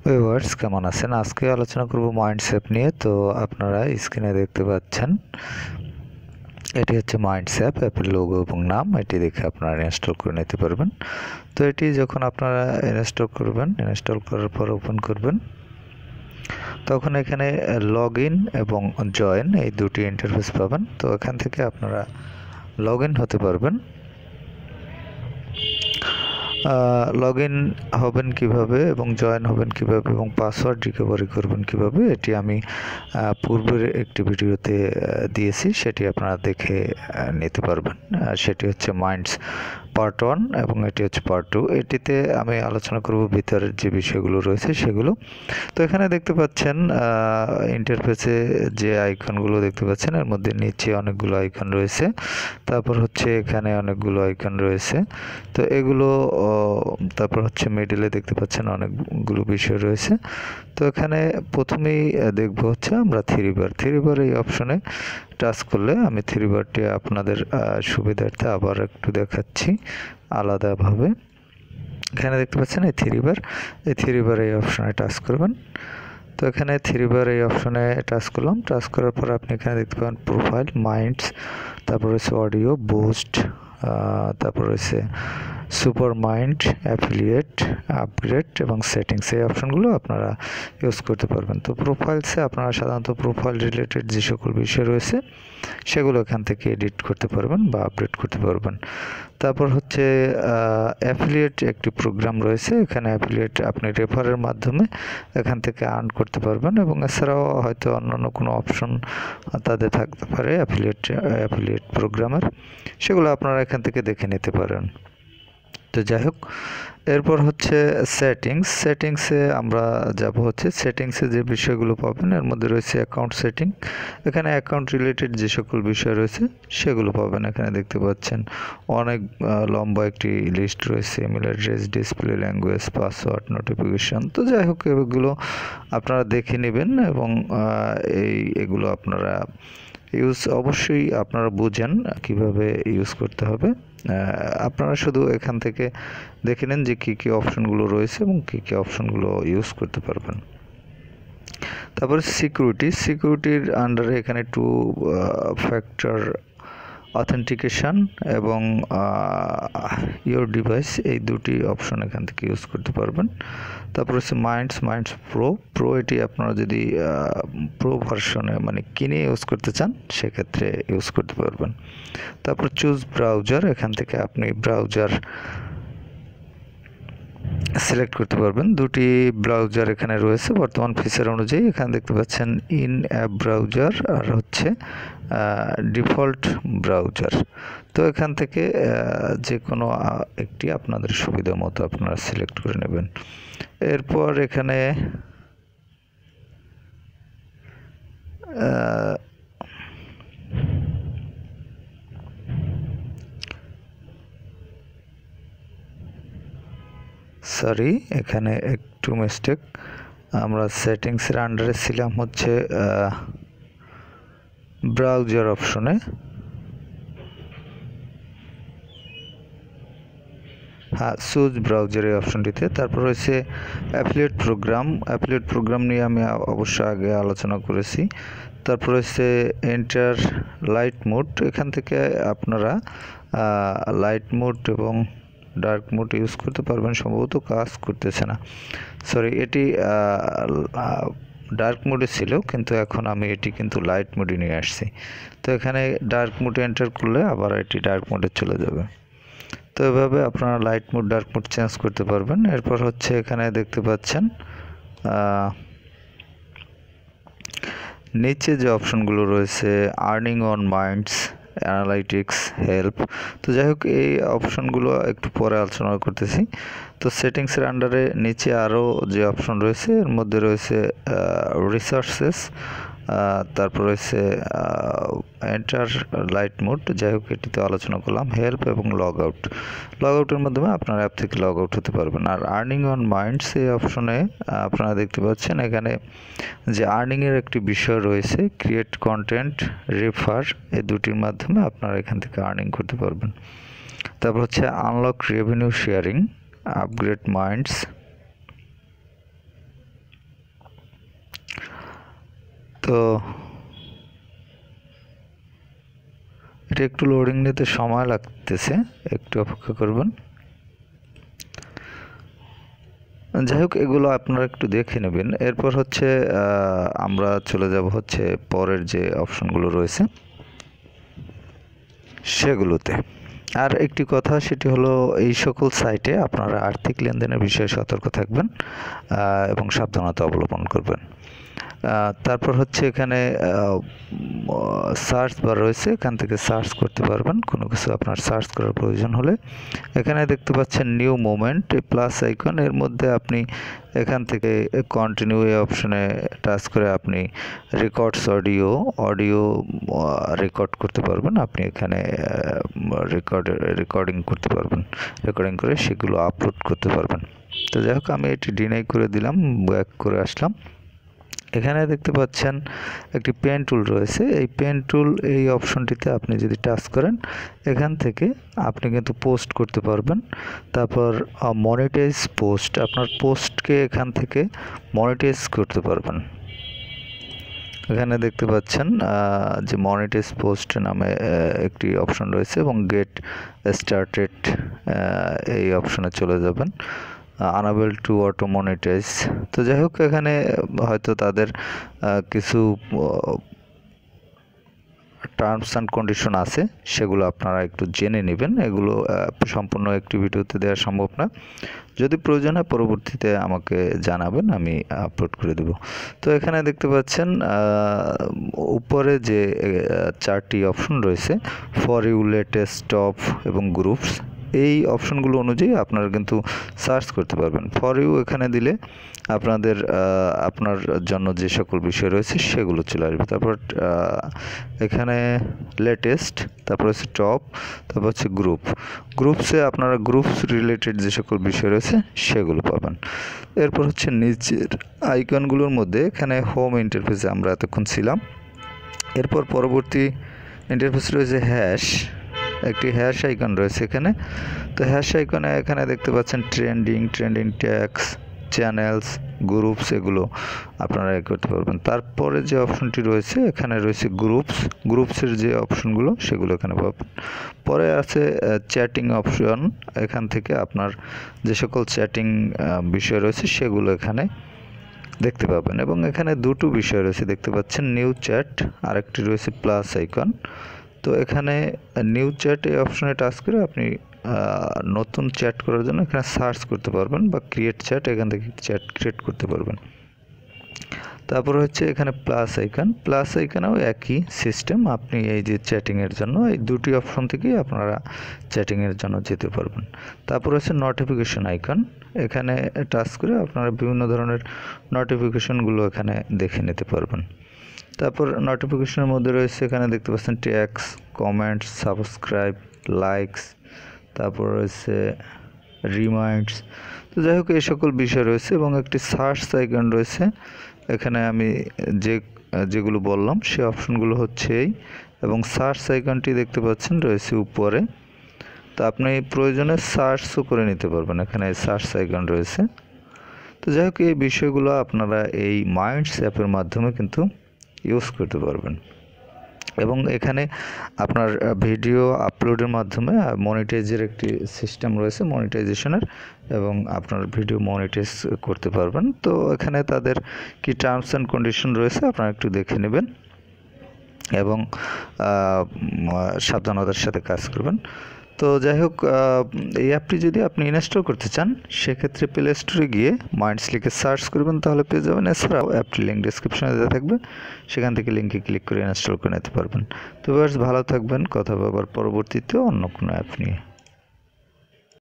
Viewers কেমন আছেন? আজকে আলোচনা করব মাইন্ডস্যাপ নিয়ে। তো আপনারা স্ক্রিনে দেখতে পাচ্ছেন এটি হচ্ছে মাইন্ডস্যাপ, অ্যাপের লোগো এবং নাম। এটি দেখে আপনারা ইনস্টল করে নিতে পারবেন। তো এটি যখন আপনারা ইনস্টল করবেন, ইনস্টল করার পর ওপেন করবেন, তখন এখানে লগ ইন এবং জয়েন এই দুটি ইন্টারফেস পাবেন। তো এখান থেকে আপনারা লগ ইন হতে পারবেন। লগ ইন হবেন কিভাবে এবং জয়েন হবেন কিভাবে এবং পাসওয়ার্ড রিকভারি করবেন কিভাবে, এটি আমি পূর্বের একটি ভিডিওতে দিয়েছি, সেটি আপনারা দেখে নিতে পারবেন। সেটি হচ্ছে মাইন্ডস পার্ট 1 এবং এটি হচ্ছে পার্ট 2। এটিতে আমি আলোচনা করব ভিতরের যে বিষয়গুলো রয়েছে সেগুলো। তো এখানে দেখতে পাচ্ছেন ইন্টারফেসে যে আইকনগুলো দেখতে পাচ্ছেন, এর মধ্যে নিচে অনেকগুলো আইকন রয়েছে, তারপর হচ্ছে এখানে অনেকগুলো আইকন রয়েছে। তো এগুলো তারপর হচ্ছে মিডলে দেখতে পাচ্ছেন অনেকগুলো বিষয় রয়েছে। তো এখানে প্রথমেই দেখব হচ্ছে আমরা থ্রি বার এই অপশনে টাচ করলে, আমি থ্রি বারটি আপনাদের সুবিধার্থে আবার একটু দেখাচ্ছি আলাদাভাবে। এখানে দেখতে পাচ্ছেন এই থ্রি বার এই অপশনে টাচ করবেন। তো এখানে থ্রি বার এই অপশনে টাচ করলাম। টাচ করার পর আপনি এখানে দেখতে পাবেন প্রোফাইল, মাইন্ডস, তারপর হচ্ছে অডিও, বুস্ট, তারপর হচ্ছে সুপার মাইন্ড, অ্যাফিলিয়েট, আপগ্রেড এবং সেটিংস, এই অপশনগুলো আপনারা ইউজ করতে পারবেন। তো প্রোফাইলসে আপনারা সাধারণত প্রোফাইল রিলেটেড যে সকল বিষয় রয়েছে সেগুলো এখান থেকে এডিট করতে পারবেন বা আপডেট করতে পারবেন। তারপর হচ্ছে অ্যাফিলিয়েট একটি প্রোগ্রাম রয়েছে। এখানে অ্যাফিলিয়েট আপনি রেফারের মাধ্যমে এখান থেকে আর্ন করতে পারবেন এবং এছাড়াও হয়তো অন্যান্য কোনো অপশন তাদের থাকতে পারে অ্যাফিলিয়েট প্রোগ্রামের, সেগুলো আপনারা এখান থেকে দেখে নিতে পারেন। তো যাই হোক, এরপর হচ্ছে সেটিংসে আমরা যাব। হচ্ছে সেটিংসে যে বিষয়গুলো পাবেন এর মধ্যে রয়েছে অ্যাকাউন্ট সেটিং। এখানে অ্যাকাউন্ট রিলেটেড যে সকল বিষয় রয়েছে সেগুলো পাবেন। এখানে দেখতে পাচ্ছেন অনেক লম্বা একটি লিস্ট রয়েছে, email address, display language, password, notification. তো যাই হোক, এগুলো আপনারা দেখে নেবেন এবং এগুলো আপনারা অবশ্যই আপনারা বুঝেন কিভাবে ইউজ করতে হবে। আপনারা শুধু এখান থেকে দেখে নেন যে কী অপশনগুলো রয়েছে এবং কী অপশনগুলো ইউজ করতে পারবেন। তারপরে সিকিউরিটির আন্ডারে এখানে 2 ফ্যাক্টর অথেন্টিকেশন এবং ইওর ডিভাইস, এই দুটি অপশন এখান থেকে ইউজ করতে পারবেন। তারপর হচ্ছে মাইন্ডস প্রো, এটি আপনারা যদি প্রো ভার্সনে মানে কিনে ইউজ করতে চান সেক্ষেত্রে ইউজ করতে পারবেন। তারপর চুজ ব্রাউজার, এখান থেকে আপনি ব্রাউজার সিলেক্ট করতে পারবেন। দুটি ব্রাউজার এখানে রয়েছে বর্তমান ফিচার অনুযায়ী। এখানে দেখতে পাচ্ছেন ইন অ্যাপ ব্রাউজার আর হচ্ছে ডিফল্ট ব্রাউজার। তো এখান থেকে যে কোনো একটি আপনাদের সুবিধা মতো আপনারা সিলেক্ট করে নেবেন। এরপর এখানে এখানে একটু মিস্টেক, আমরা সেটিংসের আন্ডারে ছিলাম হচ্ছে ব্রাউজার অপশনে। চুজ ব্রাউজার এই অপশনটিতে। তারপর রয়েছে অ্যাফিলিয়েট প্রোগ্রাম নিয়ে আমি অবশ্য আগে আলোচনা করেছি। তারপর হচ্ছে এন্টার লাইট মোড, এখান থেকে আপনারা লাইট মোড এবং ডার্ক মোড ইউজ করতে পারবেন। সম্ভবত কাজ করতেছে না, এটি ডার্ক মোডে ছিল, কিন্তু এখন আমি এটি কিন্তু লাইট মোডে নিয়ে আসছি। তো এখানে ডার্ক মোডে এন্টার করলে আবার এটি ডার্ক মোডে চলে যাবে। তো এভাবে আপনারা light mode dark mode change করতে পারবেন। এরপর হচ্ছে এখানে দেখতে পাচ্ছেন নিচে যে অপশনগুলো রয়েছে earning on minds, analytics, help. তো যাই হোক, এই অপশনগুলো একটু পরে আলোচনা করতেছি। তো সেটিংসের আন্ডারে নিচে আরও যে অপশন রয়েছে এর মধ্যে রয়েছে রিসোর্সেস, তারপর রয়েছে এন্টার লাইট মোড। যাই হোক, এটিতে আলোচনা করলাম হেল্প এবং লগ আউটের মাধ্যমে আপনার অ্যাপ থেকে লগ আউট হতে পারবেন। আর আর্নিং অন মাইন্ডস এই অপশনে আপনারা দেখতে পাচ্ছেন এখানে যে আর্নিংয়ের একটি বিষয় রয়েছে, ক্রিয়েট কন্টেন্ট, রেফার, এই দুটির মাধ্যমে আপনারা এখান থেকে আর্নিং করতে পারবেন। তারপর হচ্ছে unlock revenue sharing, upgrade minds, তো এটা একটু লোডিং নিতে সময় লাগতেছে, একটু অপেক্ষা করবেন। যাই হোক, এগুলো আপনারা একটু দেখে নেবেন। এরপর হচ্ছে আমরা চলে যাব হচ্ছে পরের যে অপশনগুলো রয়েছে সেগুলোতে। আর একটি কথা, সেটি হলো এই সকল সাইটে আপনারা আর্থিক লেনদেনের বিষয়ে সতর্ক থাকবেন এবং সাবধানতা অবলম্বন করবেন। তারপর হচ্ছে এখানে সার্চ বার রয়েছে, এখান থেকে সার্চ করতে পারবেন কোনো কিছু আপনার সার্চ করার প্রয়োজন হলে। এখানে দেখতে পাচ্ছেন নিউ মোমেন্ট, প্লাস আইকন, এর মধ্যে আপনি এখান থেকে কন্টিনিউ এই অপশনে টাচ করে আপনি অডিও রেকর্ড করতে পারবেন। আপনি এখানে রেকর্ডিং করতে পারবেন, রেকর্ডিং করে সেগুলো আপলোড করতে পারবেন। তো যাই হোক, আমি এটি ডিনাই করে দিলাম, ব্যাক করে আসলাম। এখানে দেখতে পাচ্ছেন একটি পেন টুল রয়েছে। এই পেন টুল এই অপশনটিতে আপনি যদি টাচ করেন, এখান থেকে আপনি কিন্তু পোস্ট করতে পারবেন। তারপর মনিটাইজ পোস্ট, আপনার পোস্টকে এখান থেকে মনিটাইজ করতে পারবেন। এখানে দেখতে পাচ্ছেন যে মনিটাইজ পোস্ট নামে একটি অপশন রয়েছে এবং গেট স্টার্টেড এই অপশনে চলে যাবেন। Enable to auto monetize. তো যাই হোক, এখানে হয়তো তাদের কিছু টার্মস অ্যান্ড কন্ডিশন আছে, সেগুলো আপনারা একটু জেনে নেবেন। এগুলো সম্পূর্ণ একটি ভিডিওতে দেওয়া সম্ভব না। যদি প্রয়োজন হয় পরবর্তীতে আমাকে জানাবেন, আমি আপলোড করে দেব। তো এখানে দেখতে পাচ্ছেন উপরে যে 4টি অপশন রয়েছে, ফর ইউ, লেটেস্ট, টপ এবং গ্রুপস, এই অপশনগুলো অনুযায়ী আপনারা কিন্তু সার্চ করতে পারবেন। ফর ইউ এখানে দিলে আপনার জন্য যে সকল বিষয় রয়েছে সেগুলো চলে আসবে। তারপর এখানে লেটেস্ট, তারপর হচ্ছে টপ, তারপর হচ্ছে গ্রুপসে আপনারা গ্রুপস রিলেটেড যে সকল বিষয় রয়েছে সেগুলো পাবেন। এরপর হচ্ছে নিচের আইকনগুলোর মধ্যে এখানে হোম ইন্টারফেসে আমরা এতক্ষণ ছিলাম। এরপর পরবর্তী ইন্টারফেস রয়েছে হ্যাশ, একটি হ্যাশ আইকন রয়েছে এখানে। তো হ্যাশ আইকনে এখানে দেখতে পাচ্ছেন ট্রেন্ডিং ট্যাক্স, চ্যানেলস, গ্রুপস, এগুলো আপনারা করতে পারবেন। তারপরে যে অপশনটি রয়েছে এখানে রয়েছে গ্রুপসের যে অপশনগুলো সেগুলো এখানে পাবেন। পরে আছে চ্যাটিং অপশন, এখান থেকে আপনার যে সকল চ্যাটিং বিষয় রয়েছে সেগুলো এখানে দেখতে পাবেন। এবং এখানে দুটো বিষয় রয়েছে দেখতে পাচ্ছেন, নিউ চ্যাট, আরেকটি রয়েছে প্লাস আইকন। তো এখানে নিউ চ্যাট এই অপশনে টাচ করে আপনি নতুন চ্যাট করার জন্য এখানে সার্চ করতে পারবেন, বা ক্রিয়েট চ্যাট, এখান থেকে চ্যাট ক্রিয়েট করতে পারবেন। তারপর হচ্ছে এখানে প্লাস আইকনেও একই সিস্টেম, আপনি এই যে চ্যাটিংয়ের জন্য এই দুটি অপশন থেকেই আপনারা চ্যাটিংয়ের জন্য যেতে পারবেন। তারপর হচ্ছে নোটিফিকেশন আইকন, এখানে টাচ করে আপনারা বিভিন্ন ধরনের নোটিফিকেশনগুলো এখানে দেখে নিতে পারবেন। তারপর নোটিফিকেশনের মধ্যে রয়েছে এখানে দেখতে পাচ্ছেন ট্যাক্স, কমেন্টস, সাবস্ক্রাইব, লাইকস, তারপর রয়েছে রিমাইন্ডস। তো যাই হোক, এই সকল বিষয় রয়েছে এবং একটি সার্চ আইকন রয়েছে। এখানে আমি যেগুলো বললাম সেই অপশনগুলো হচ্ছে এই, এবং সার্চ আইকনটি দেখতে পাচ্ছেন রয়েছে উপরে। তো আপনি প্রয়োজনে সার্চও করে নিতে পারবেন, এখানে সার্চ আইকন রয়েছে। তো যাই হোক, এই বিষয়গুলো আপনারা এই মাইন্ডস অ্যাপের মাধ্যমে কিন্তু ইউজ করতে পারবেন। এবং এখানে আপনার ভিডিও আপলোডের মাধ্যমে মনিটাইজের একটি সিস্টেম রয়েছে, মনিটাইজেশনের, এবং আপনার ভিডিও মনিটাইজ করতে পারবেন। তো এখানে তাদের কি টার্মস অ্যান্ড কন্ডিশন রয়েছে আপনারা একটু দেখে নেবেন এবং সাবধানতার সাথে কাজ করবেন। তো যাই হোক, এই অ্যাপটি যদি আপনি ইনস্টল করতে চান সেক্ষেত্রে প্লে স্টোরে গিয়ে মাইন্ডস লিখে সার্চ করবেন, তাহলে পেয়ে যাবেন। এছাড়াও অ্যাপটির লিঙ্ক ডিসক্রিপশনে দেওয়া থাকবে, সেখান থেকে লিঙ্কে ক্লিক করে ইনস্টল করে নিতে পারবেন। তো ভালো থাকবেন, কথা বলবার পরবর্তীতে অন্য কোনো অ্যাপ নিয়ে।